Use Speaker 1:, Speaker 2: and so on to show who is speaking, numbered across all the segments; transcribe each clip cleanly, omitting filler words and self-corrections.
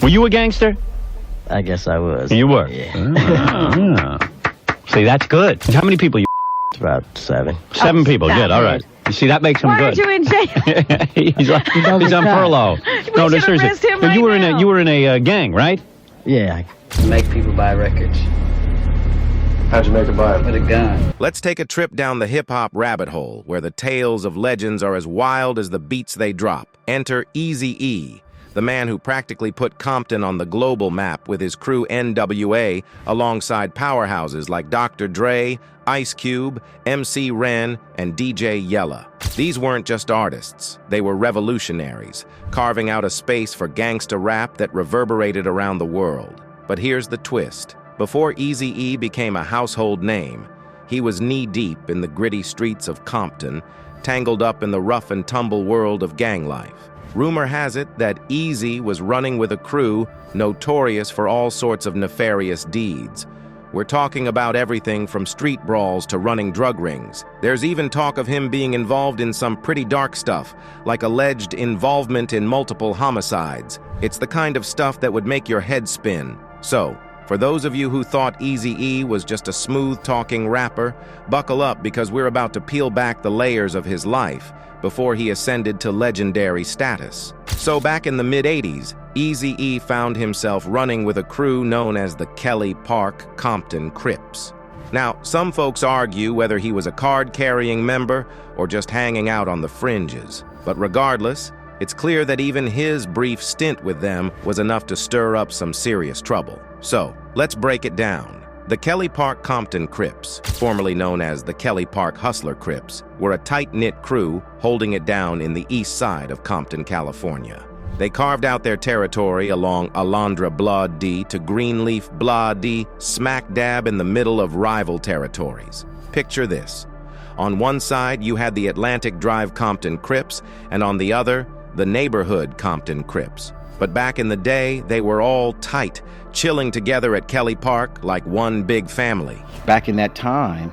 Speaker 1: Were you a gangster?
Speaker 2: I guess I was.
Speaker 1: You were?
Speaker 2: Yeah.
Speaker 1: See, that's good. How many people you...
Speaker 2: About 7.
Speaker 1: 7 people.
Speaker 3: stop
Speaker 1: Good, all
Speaker 3: it.
Speaker 1: right. You see, that makes him
Speaker 3: Why
Speaker 1: good.
Speaker 3: aren't you in jail?
Speaker 1: he's on furlough.
Speaker 3: We should arrest him right
Speaker 1: you were
Speaker 3: now.
Speaker 1: you were in a gang, right?
Speaker 2: Yeah, I make people buy records.
Speaker 4: How'd you make it buy it?
Speaker 2: With a gun.
Speaker 5: Let's take a trip down the hip-hop rabbit hole, where the tales of legends are as wild as the beats they drop. Enter Eazy-E, the man who practically put Compton on the global map with his crew N.W.A. alongside powerhouses like Dr. Dre, Ice Cube, MC Ren, and DJ Yella. These weren't just artists, they were revolutionaries, carving out a space for gangsta rap that reverberated around the world. But here's the twist. Before Eazy-E became a household name, he was knee-deep in the gritty streets of Compton, tangled up in the rough and tumble world of gang life. Rumor has it that Eazy was running with a crew notorious for all sorts of nefarious deeds. We're talking about everything from street brawls to running drug rings. There's even talk of him being involved in some pretty dark stuff, like alleged involvement in multiple homicides. It's the kind of stuff that would make your head spin. So, for those of you who thought Eazy-E was just a smooth-talking rapper, buckle up because we're about to peel back the layers of his life before he ascended to legendary status. So back in the mid-'80s, Eazy-E found himself running with a crew known as the Kelly Park Compton Crips. Now, some folks argue whether he was a card-carrying member or just hanging out on the fringes. But regardless, it's clear that even his brief stint with them was enough to stir up some serious trouble. So, let's break it down. The Kelly Park Compton Crips, formerly known as the Kelly Park Hustler Crips, were a tight-knit crew holding it down in the east side of Compton, California. They carved out their territory along Alondra Blah D to Greenleaf Blah D, smack dab in the middle of rival territories. Picture this. On one side, you had the Atlantic Drive Compton Crips, and on the other, the neighborhood Compton Crips. But back in the day, they were all tight, chilling together at Kelly Park like one big family.
Speaker 6: Back in that time,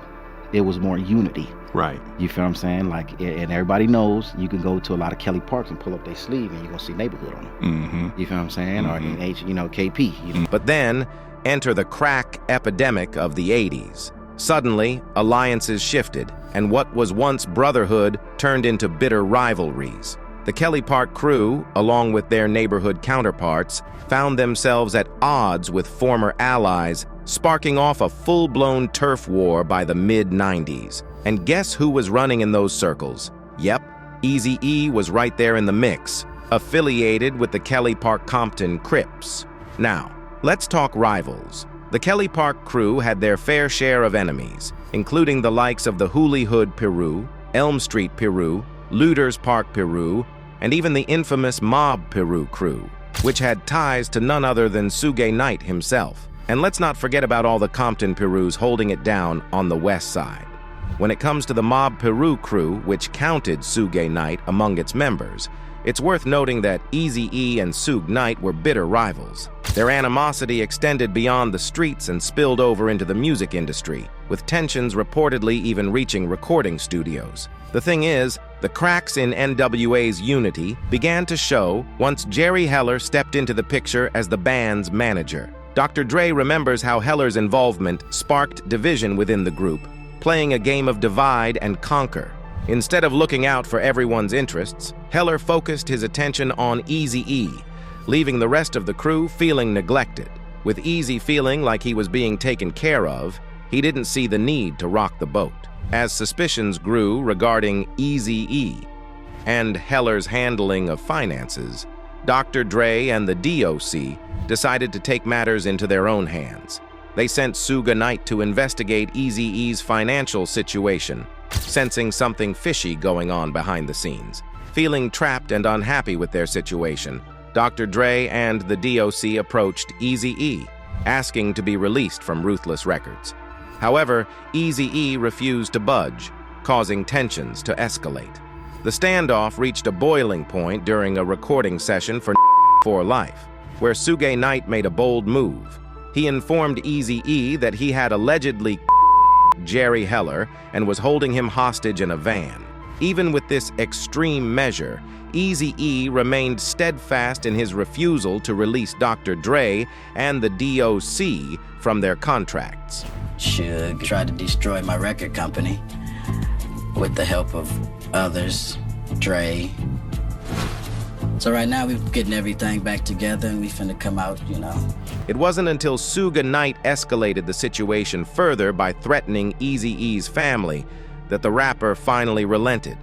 Speaker 6: it was more unity.
Speaker 4: Right.
Speaker 6: You feel what I'm saying? Like, and everybody knows you can go to a lot of Kelly Parks and pull up their sleeve and you're gonna see neighborhood on them.
Speaker 4: Mm-hmm.
Speaker 6: You feel what I'm saying? Or in KP. You know?
Speaker 5: But then, enter the crack epidemic of the 80s. Suddenly, alliances shifted, and what was once brotherhood turned into bitter rivalries. The Kelly Park crew, along with their neighborhood counterparts, found themselves at odds with former allies, sparking off a full-blown turf war by the mid-'90s. And guess who was running in those circles? Yep, Eazy-E was right there in the mix, affiliated with the Kelly Park Compton Crips. Now, let's talk rivals. The Kelly Park crew had their fair share of enemies, including the likes of the Hooley Hood Peru, Elm Street Peru, Looters Park Peru, and even the infamous Mob Peru crew, which had ties to none other than Suge Knight himself. And let's not forget about all the Compton Perus holding it down on the west side. When it comes to the Mob Peru crew, which counted Suge Knight among its members, it's worth noting that Eazy-E and Suge Knight were bitter rivals. Their animosity extended beyond the streets and spilled over into the music industry, with tensions reportedly even reaching recording studios. The thing is, the cracks in N.W.A.'s unity began to show once Jerry Heller stepped into the picture as the band's manager. Dr. Dre remembers how Heller's involvement sparked division within the group, playing a game of divide and conquer. Instead of looking out for everyone's interests, Heller focused his attention on Eazy-E, leaving the rest of the crew feeling neglected. With Eazy feeling like he was being taken care of, he didn't see the need to rock the boat. As suspicions grew regarding Eazy-E and Heller's handling of finances, Dr. Dre and the DOC decided to take matters into their own hands. They sent Suge Knight to investigate Eazy-E's financial situation, sensing something fishy going on behind the scenes. Feeling trapped and unhappy with their situation, Dr. Dre and the DOC approached Eazy-E, asking to be released from Ruthless Records. However, Eazy-E refused to budge, causing tensions to escalate. The standoff reached a boiling point during a recording session for Life, where Suge Knight made a bold move. He informed Eazy-E that he had allegedly Jerry Heller and was holding him hostage in a van. Even with this extreme measure, Eazy-E remained steadfast in his refusal to release Dr. Dre and the DOC from their contracts.
Speaker 2: Suge tried to destroy my record company with the help of others, Dre. So right now we're getting everything back together and we finna come out, you know.
Speaker 5: It wasn't until Suge Knight escalated the situation further by threatening Eazy-E's family that the rapper finally relented.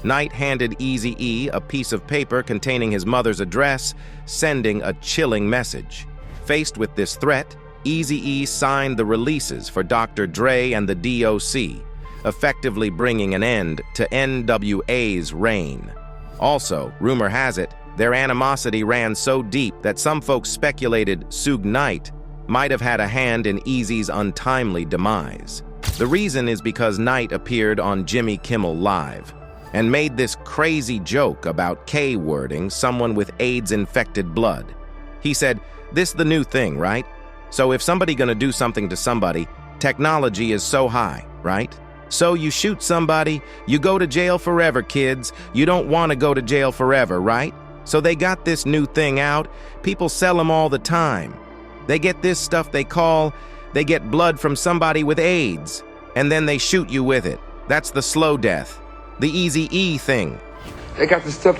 Speaker 5: Knight handed Eazy-E a piece of paper containing his mother's address, sending a chilling message. Faced with this threat, Eazy-E signed the releases for Dr. Dre and the DOC, effectively bringing an end to N.W.A.'s reign. Also, rumor has it, their animosity ran so deep that some folks speculated Suge Knight might have had a hand in Eazy's untimely demise. The reason is because Knight appeared on Jimmy Kimmel Live and made this crazy joke about K-wording someone with AIDS-infected blood. He said, "This the new thing, right? So if somebody gonna do something to somebody, technology is so high, right? So you shoot somebody, you go to jail forever, kids. You don't want to go to jail forever, right? So they got this new thing out. People sell them all the time. They get this stuff they get blood from somebody with AIDS, and then they shoot you with it. That's the slow death. The Eazy-E thing."
Speaker 7: They got this stuff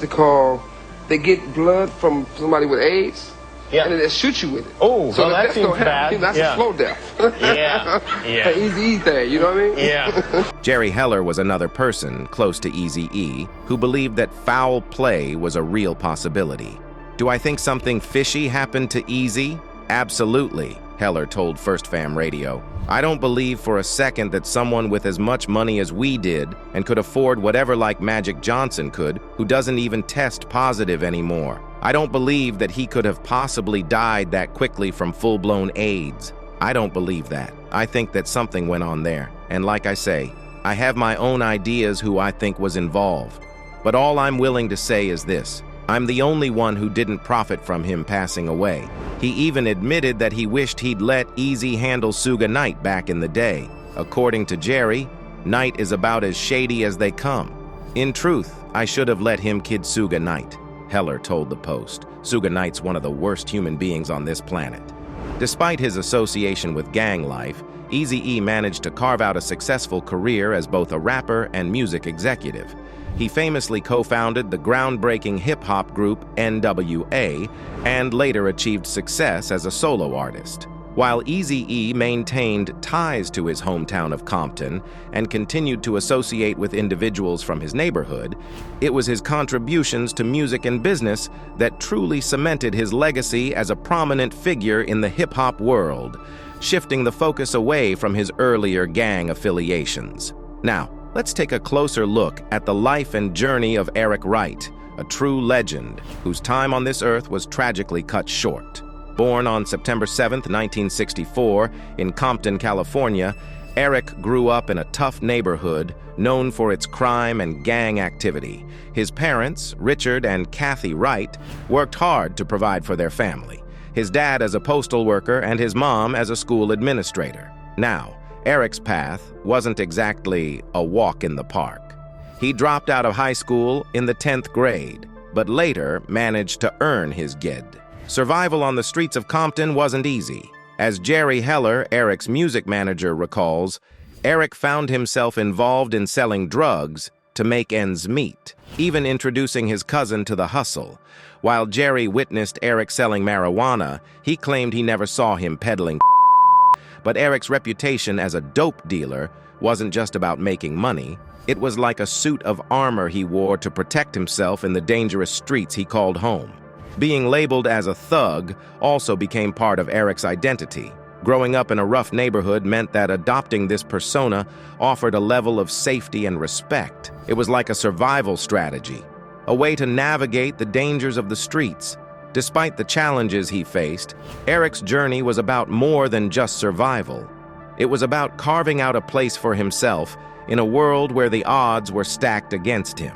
Speaker 7: they get blood from somebody with AIDS, and then they shoot you with it.
Speaker 4: Oh,
Speaker 7: so
Speaker 4: well, that seems bad.
Speaker 7: That's a slow death.
Speaker 4: Yeah.
Speaker 7: The Eazy-E thing, you know what I mean?
Speaker 4: Yeah.
Speaker 5: Jerry Heller was another person close to Eazy-E who believed that foul play was a real possibility. "Do I think something fishy happened to Eazy? Absolutely," Heller told First Fam Radio. "I don't believe for a second that someone with as much money as we did and could afford whatever like Magic Johnson could, who doesn't even test positive anymore. I don't believe that he could have possibly died that quickly from full-blown AIDS. I don't believe that. I think that something went on there. And like I say, I have my own ideas who I think was involved. But all I'm willing to say is this. I'm the only one who didn't profit from him passing away. He even admitted that he wished he'd let Eazy handle Suge Knight back in the day. According to Jerry, Knight is about as shady as they come. In truth, I should have let him kid Suge Knight," Heller told the Post. "Suge Knight's one of the worst human beings on this planet." Despite his association with gang life, Eazy-E managed to carve out a successful career as both a rapper and music executive. He famously co-founded the groundbreaking hip-hop group N.W.A. and later achieved success as a solo artist. While Eazy-E maintained ties to his hometown of Compton and continued to associate with individuals from his neighborhood, it was his contributions to music and business that truly cemented his legacy as a prominent figure in the hip-hop world, shifting the focus away from his earlier gang affiliations. Now, let's take a closer look at the life and journey of Eric Wright, a true legend whose time on this earth was tragically cut short. Born on September 7, 1964, in Compton, California, Eric grew up in a tough neighborhood known for its crime and gang activity. His parents, Richard and Kathy Wright, worked hard to provide for their family, his dad as a postal worker and his mom as a school administrator. Now, Eric's path wasn't exactly a walk in the park. He dropped out of high school in the 10th grade, but later managed to earn his GED. Survival on the streets of Compton wasn't easy. As Jerry Heller, Eric's music manager, recalls, Eric found himself involved in selling drugs to make ends meet, even introducing his cousin to the hustle. While Jerry witnessed Eric selling marijuana, he claimed he never saw him peddling. But Eric's reputation as a dope dealer wasn't just about making money. It was like a suit of armor he wore to protect himself in the dangerous streets he called home. Being labeled as a thug also became part of Eric's identity. Growing up in a rough neighborhood meant that adopting this persona offered a level of safety and respect. It was like a survival strategy, a way to navigate the dangers of the streets. Despite the challenges he faced, Eric's journey was about more than just survival. It was about carving out a place for himself in a world where the odds were stacked against him.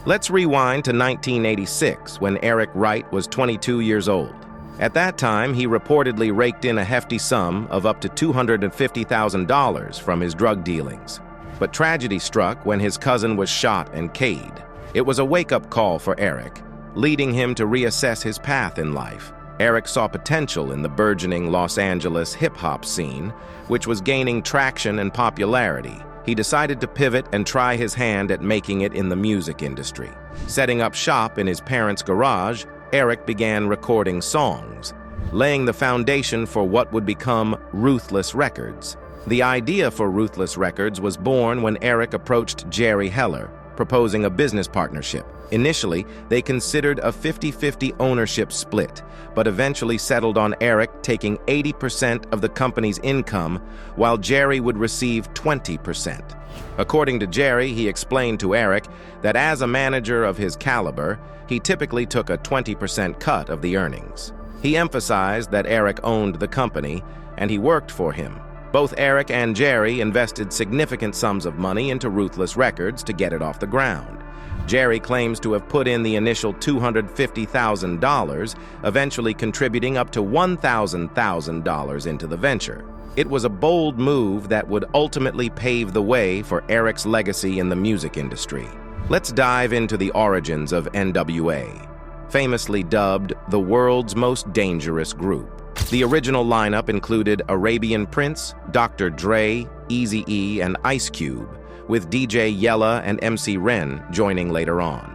Speaker 5: Let's rewind to 1986, when Eric Wright was 22 years old. At that time, he reportedly raked in a hefty sum of up to $250,000 from his drug dealings. But tragedy struck when his cousin was shot and killed. It was a wake-up call for Eric, leading him to reassess his path in life. Eric saw potential in the burgeoning Los Angeles hip-hop scene, which was gaining traction and popularity. He decided to pivot and try his hand at making it in the music industry. Setting up shop in his parents' garage, Eric began recording songs, laying the foundation for what would become Ruthless Records. The idea for Ruthless Records was born when Eric approached Jerry Heller, proposing a business partnership. Initially, they considered a 50-50 ownership split, but eventually settled on Eric taking 80% of the company's income, while Jerry would receive 20%. According to Jerry, he explained to Eric that as a manager of his caliber, he typically took a 20% cut of the earnings. He emphasized that Eric owned the company, and he worked for him. Both Eric and Jerry invested significant sums of money into Ruthless Records to get it off the ground. Jerry claims to have put in the initial $250,000, eventually contributing up to $1,000 into the venture. It was a bold move that would ultimately pave the way for Eric's legacy in the music industry. Let's dive into the origins of N.W.A., famously dubbed the world's most dangerous group. The original lineup included Arabian Prince, Dr. Dre, Eazy-E, and Ice Cube, with DJ Yella and MC Ren joining later on.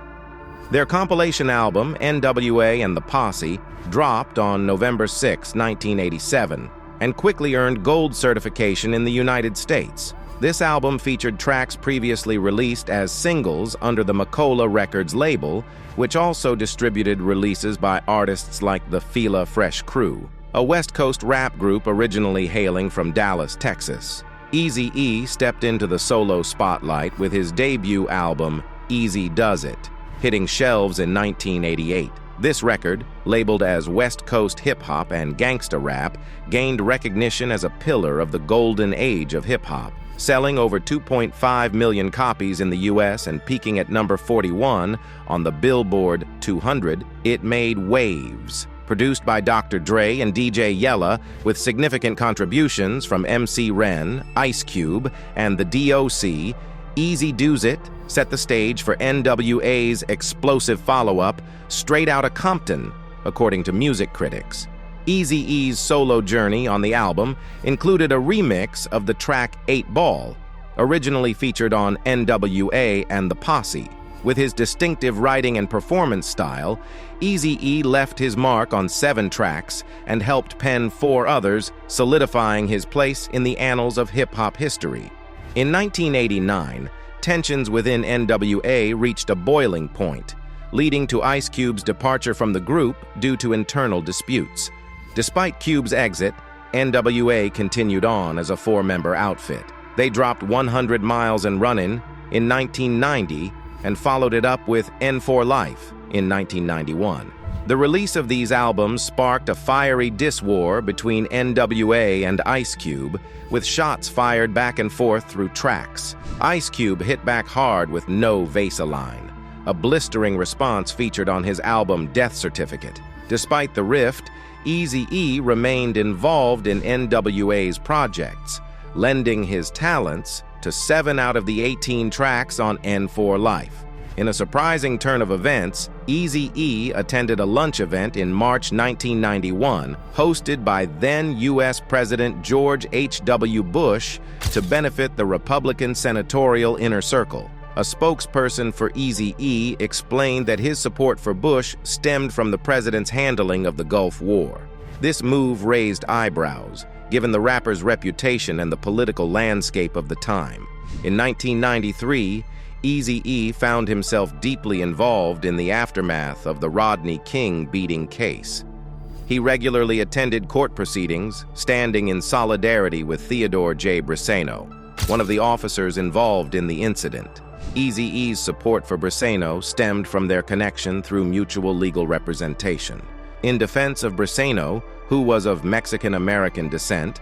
Speaker 5: Their compilation album, N.W.A. and the Posse, dropped on November 6, 1987, and quickly earned gold certification in the United States. This album featured tracks previously released as singles under the Macola Records label, which also distributed releases by artists like the Fila Fresh Crew, a West Coast rap group originally hailing from Dallas, Texas. Eazy-E stepped into the solo spotlight with his debut album, Easy Does It, hitting shelves in 1988. This record, labeled as West Coast hip-hop and gangster rap, gained recognition as a pillar of the golden age of hip-hop. Selling over 2.5 million copies in the US and peaking at number 41 on the Billboard 200, it made waves. Produced by Dr. Dre and DJ Yella, with significant contributions from MC Ren, Ice Cube, and the D.O.C., Easy Does It set the stage for N.W.A.'s explosive follow-up, Straight Outta Compton, according to music critics. Eazy-E's solo journey on the album included a remix of the track 8 Ball, originally featured on N.W.A. and the Posse. With his distinctive writing and performance style, Eazy-E left his mark on 7 tracks and helped pen 4 others, solidifying his place in the annals of hip-hop history. In 1989, tensions within N.W.A. reached a boiling point, leading to Ice Cube's departure from the group due to internal disputes. Despite Cube's exit, N.W.A. continued on as a 4-member outfit. They dropped 100 Miles and Runnin' in 1990 and followed it up with N.W.A. Life in 1991. The release of these albums sparked a fiery diss war between N.W.A. and Ice Cube, with shots fired back and forth through tracks. Ice Cube hit back hard with No Vaseline, a blistering response featured on his album Death Certificate. Despite the rift, Eazy-E remained involved in N.W.A.'s projects, lending his talents to 7 out of the 18 tracks on N.W.A. Life. In a surprising turn of events, Eazy-E attended a lunch event in March 1991, hosted by then U.S. President George H.W. Bush to benefit the Republican senatorial inner circle. A spokesperson for Eazy-E explained that his support for Bush stemmed from the president's handling of the Gulf War. This move raised eyebrows, given the rapper's reputation and the political landscape of the time. In 1993, Eazy-E found himself deeply involved in the aftermath of the Rodney King beating case. He regularly attended court proceedings, standing in solidarity with Theodore J. Briseno, one of the officers involved in the incident. Eazy-E's support for Briseno stemmed from their connection through mutual legal representation. In defense of Briseno, who was of Mexican-American descent,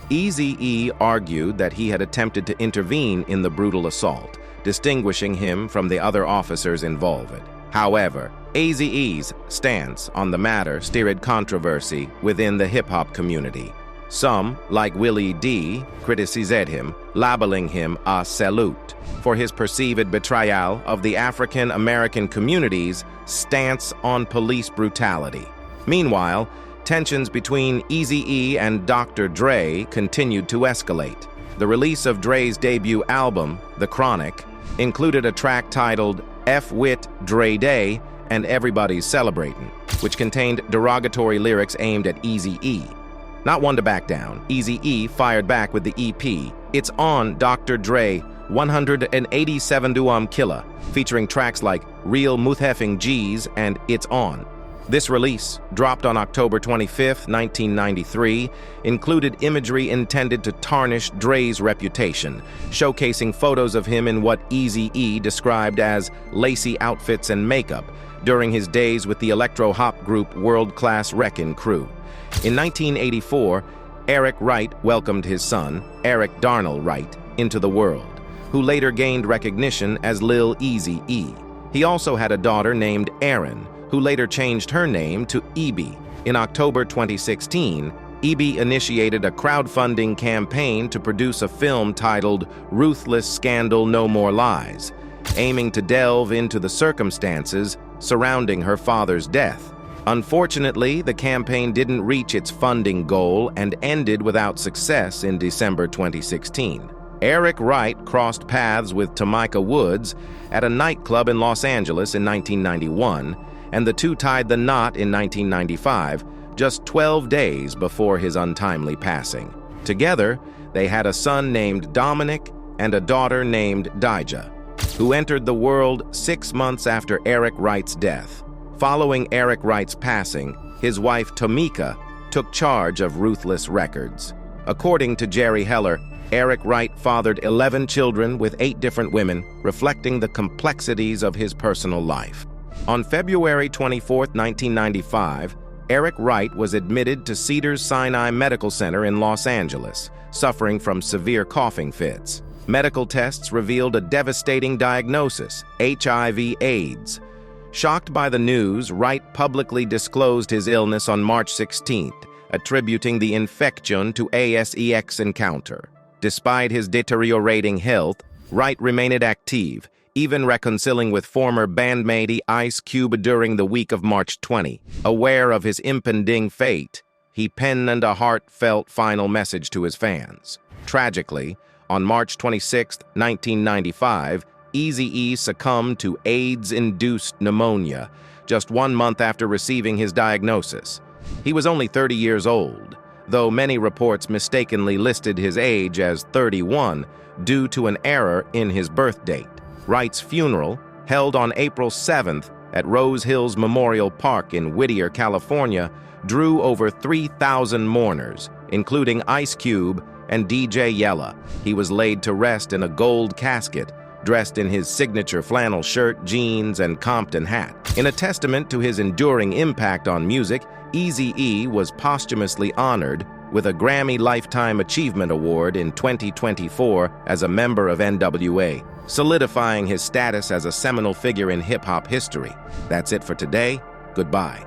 Speaker 5: Eazy-E argued that he had attempted to intervene in the brutal assault, distinguishing him from the other officers involved. However, Eazy-E's stance on the matter stirred controversy within the hip-hop community. Some, like Willie D., criticized him, labeling him a salute for his perceived betrayal of the African American community's stance on police brutality. Meanwhile, tensions between Eazy-E and Dr. Dre continued to escalate. The release of Dre's debut album, The Chronic, included a track titled F-Wit Dre Day and Everybody's Celebratin', which contained derogatory lyrics aimed at Eazy-E. Not one to back down, Eazy-E fired back with the EP, It's On Dr. Dre 187 Killa, featuring tracks like Real Mutheffing G's and It's On. This release, dropped on October 25, 1993, included imagery intended to tarnish Dre's reputation, showcasing photos of him in what Eazy-E described as lacy outfits and makeup during his days with the electro-hop group World Class Wreckin' Crew. In 1984, Eric Wright welcomed his son, Eric Darnell Wright, into the world, who later gained recognition as Lil Eazy-E. He also had a daughter named Erin, who later changed her name to Ebe. In October 2016, Ebe initiated a crowdfunding campaign to produce a film titled Ruthless Scandal No More Lies, aiming to delve into the circumstances surrounding her father's death. Unfortunately, the campaign didn't reach its funding goal and ended without success in December 2016. Eric Wright crossed paths with Tamika Woods at a nightclub in Los Angeles in 1991, and the two tied the knot in 1995, just 12 days before his untimely passing. Together, they had a son named Dominic and a daughter named Dijah, who entered the world 6 months after Eric Wright's death. Following Eric Wright's passing, his wife Tamika took charge of Ruthless Records. According to Jerry Heller, Eric Wright fathered 11 children with 8 different women, reflecting the complexities of his personal life. On February 24, 1995, Eric Wright was admitted to Cedars-Sinai Medical Center in Los Angeles, suffering from severe coughing fits. Medical tests revealed a devastating diagnosis, HIV/AIDS. Shocked by the news, Wright publicly disclosed his illness on March 16th, attributing the infection to a sex encounter. Despite his deteriorating health, Wright remained active, even reconciling with former bandmate Ice Cube during the week of March 20. Aware of his impending fate, he penned a heartfelt final message to his fans. Tragically, on March 26, 1995, Eazy-E succumbed to AIDS-induced pneumonia just 1 month after receiving his diagnosis. He was only 30 years old, though many reports mistakenly listed his age as 31 due to an error in his birth date. Wright's funeral, held on April 7th at Rose Hills Memorial Park in Whittier, California, drew over 3,000 mourners, including Ice Cube and DJ Yella. He was laid to rest in a gold casket, dressed in his signature flannel shirt, jeans, and Compton hat. In a testament to his enduring impact on music, Eazy-E was posthumously honored with a Grammy Lifetime Achievement Award in 2024 as a member of N.W.A., solidifying his status as a seminal figure in hip-hop history. That's it for today. Goodbye.